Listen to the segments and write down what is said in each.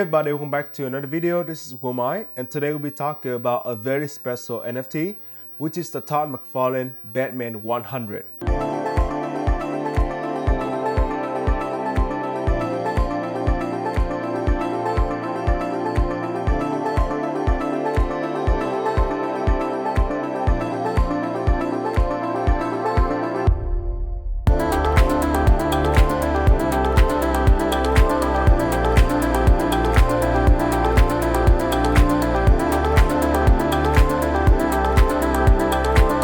Hey everybody, welcome back to another video. This is Womai, and today we'll be talking about a very special NFT, which is the Todd McFarlane Batman 100.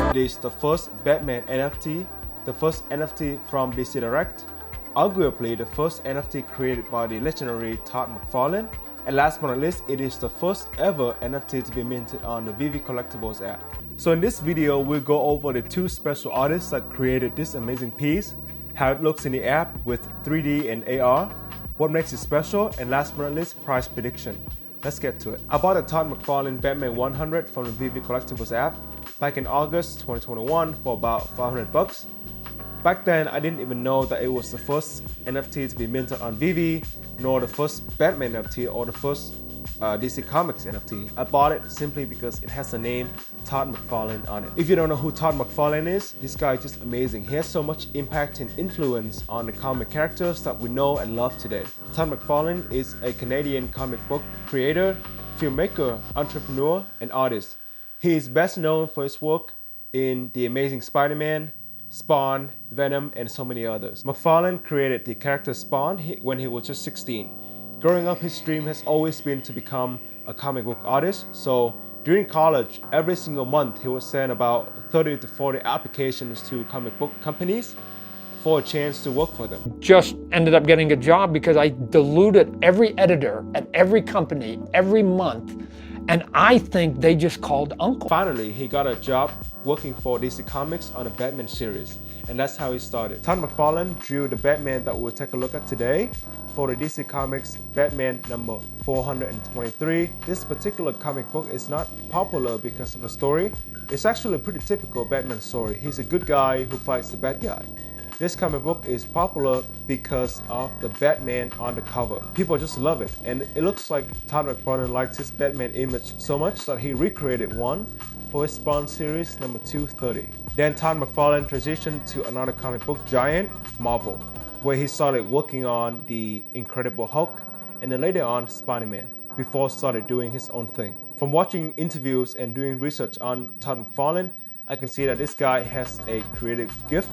It is the first Batman NFT, the first NFT from DC Direct, arguably the first NFT created by the legendary Todd McFarlane, and last but not least, it is the first ever NFT to be minted on the VeVe Collectibles app. So in this video, we'll go over the two special artists that created this amazing piece, how it looks in the app with 3D and AR, what makes it special, and last but not least, price prediction. Let's get to it. I bought a Todd McFarlane Batman 100 from the VeVe Collectibles app back in August 2021 for about 500 bucks. Back then, I didn't even know that it was the first NFT to be minted on VeVe, nor the first Batman NFT or the first DC Comics NFT. I bought it simply because it has the name Todd McFarlane on it. If you don't know who Todd McFarlane is, this guy is just amazing. He has so much impact and influence on the comic characters that we know and love today. Todd McFarlane is a Canadian comic book creator, filmmaker, entrepreneur, and artist. He is best known for his work in The Amazing Spider-Man, Spawn, Venom, and so many others. McFarlane created the character Spawn when he was just 16. Growing up, his dream has always been to become a comic book artist, so during college, every single month he would send about 30 to 40 applications to comic book companies for a chance to work for them. Just ended up getting a job because I diluted every editor at every company every month, and I think they just called uncle. Finally, he got a job working for DC Comics on a Batman series, and that's how he started. Todd McFarlane drew the Batman that we'll take a look at today for the DC Comics Batman number 423. This particular comic book is not popular because of the story. It's actually a pretty typical Batman story. He's a good guy who fights the bad guy. This comic book is popular because of the Batman on the cover. People just love it, and it looks like Todd McFarlane liked his Batman image so much that he recreated one for his Spawn series number 230. Then Todd McFarlane transitioned to another comic book giant, Marvel, where he started working on the Incredible Hulk and then later on Spiderman, before started doing his own thing. From watching interviews and doing research on Todd McFarlane, I can see that this guy has a creative gift.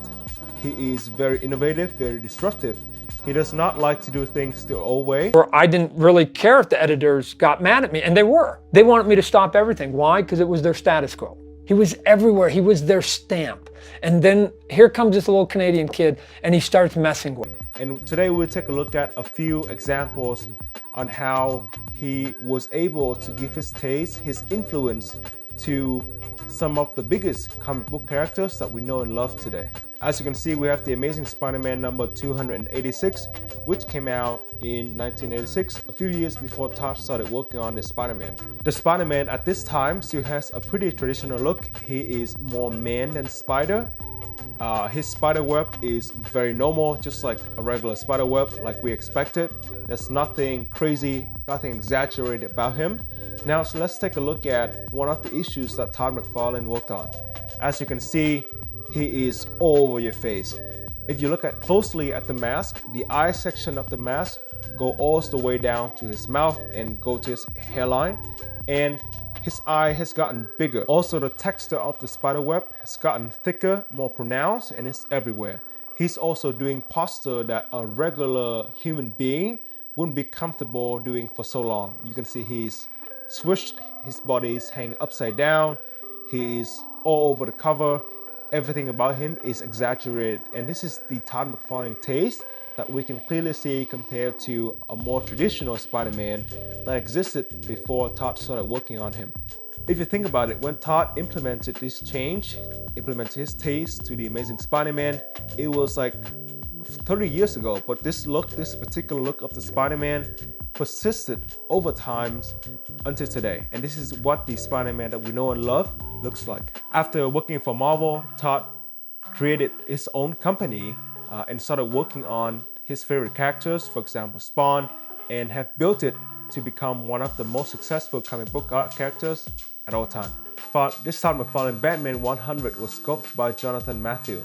He is very innovative, very disruptive. He does not like to do things the old way. I didn't really care if the editors got mad at me, and they were. They wanted me to stop everything. Why? Because it was their status quo. He was everywhere. He was their stamp. And then here comes this little Canadian kid, and he starts messing with it. And today we'll take a look at a few examples on how he was able to give his taste, his influence to some of the biggest comic book characters that we know and love today. As you can see, we have The Amazing Spider-Man number 286, which came out in 1986, a few years before Todd started working on the Spider-Man. The Spider-Man at this time still has a pretty traditional look. He is more man than spider. His spider web is very normal, just like a regular spider web like we expected. There's nothing crazy, nothing exaggerated about him. Now, so let's take a look at one of the issues that Todd McFarlane worked on. As you can see, he is all over your face. If you look closely at the mask, the eye section of the mask go all the way down to his mouth and go to his hairline, and his eye has gotten bigger. Also, the texture of the spider web has gotten thicker, more pronounced, and it's everywhere. He's also doing posture that a regular human being wouldn't be comfortable doing for so long. You can see he's swished, his body is hanging upside down, he's all over the cover. Everything about him is exaggerated, and this is the Todd McFarlane taste that we can clearly see compared to a more traditional Spider-Man that existed before Todd started working on him. If you think about it, when Todd implemented this change, implemented his taste to The Amazing Spider-Man, it was like 30 years ago, but this particular look of the Spider-Man persisted over times until today, and this is what the Spider-Man that we know and love looks like. After working for Marvel, Todd created his own company and started working on his favorite characters, for example Spawn, and have built it to become one of the most successful comic book art characters at all time. This Todd McFarlane Batman 100 was sculpted by Jonathan Matthew.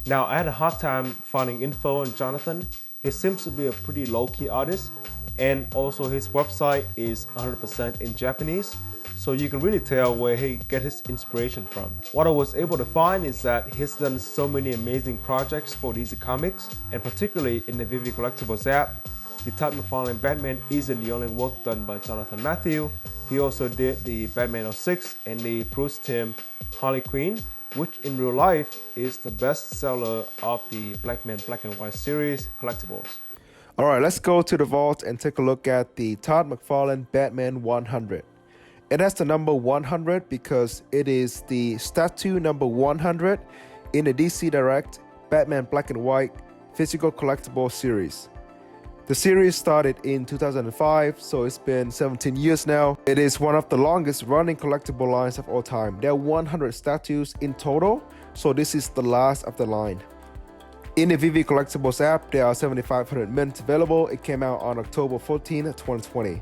Now, I had a hard time finding info on Jonathan. He seems to be a pretty low-key artist, and also his website is 100% in Japanese, so you can really tell where he gets his inspiration from. What I was able to find is that he's done so many amazing projects for DC Comics, and particularly in the VeVe Collectibles app. The Todd McFarlane Batman isn't the only work done by Jonathan Matthew. He also did the Batman 06 and the Bruce Timm Harley Quinn, which in real life is the best seller of the Batman Black and White series collectibles. Alright, let's go to the vault and take a look at the Todd McFarlane Batman 100. It has the number 100 because it is the statue number 100 in the DC Direct Batman Black and White physical collectible series. The series started in 2005, so it's been 17 years now. It is one of the longest running collectible lines of all time. There are 100 statues in total, so this is the last of the line. In the VeVe Collectibles app, there are 7,500 mints available. It came out on October 14, 2020.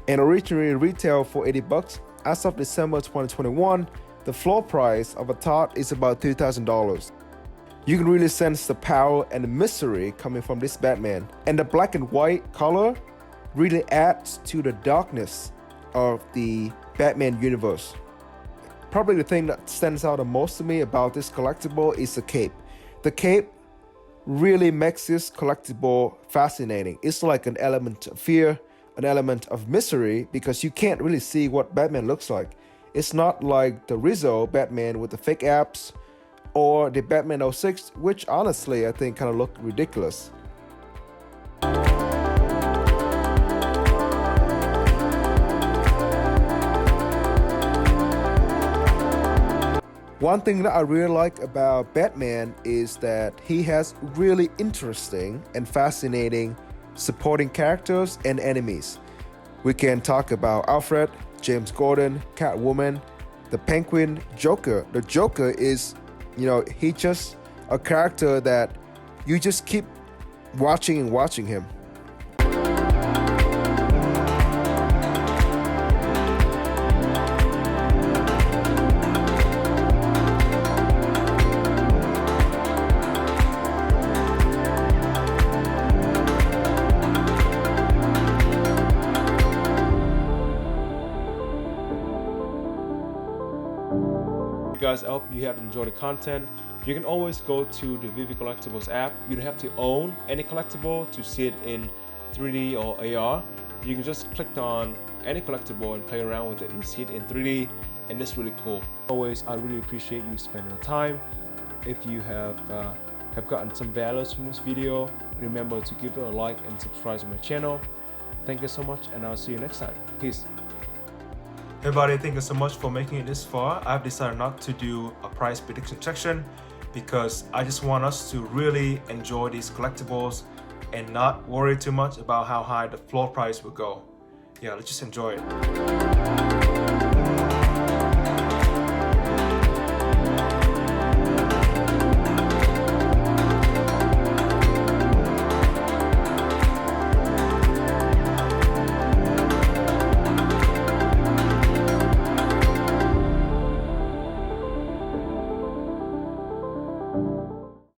And originally retailed for $80. As of December 2021, the floor price of a Todd is about $3,000. You can really sense the power and the mystery coming from this Batman. And the black and white color really adds to the darkness of the Batman universe. Probably the thing that stands out the most to me about this collectible is the cape. The cape really makes this collectible fascinating. It's like an element of fear, an element of mystery, because you can't really see what Batman looks like. It's not like the Rizzo Batman with the fake abs, or the Batman 06, which honestly I think kind of looked ridiculous. One thing that I really like about Batman is that he has really interesting and fascinating supporting characters and enemies. We can talk about Alfred, James Gordon, Catwoman, the Penguin, Joker. The Joker is, he's just a character that you just keep watching and watching him. Guys, I hope you have enjoyed the content. You can always go to the VeVe Collectibles app. You don't have to own any collectible to see it in 3D or AR. You can just click on any collectible and play around with it and see it in 3D, and it's really cool. Always, I really appreciate you spending the time. If you have gotten some values from this video, remember to give it a like and subscribe to my channel. Thank you so much, and I'll see you next time. Peace. Hey everybody, thank you so much for making it this far. I've decided not to do a price prediction section because I just want us to really enjoy these collectibles and not worry too much about how high the floor price will go. Yeah, let's just enjoy it.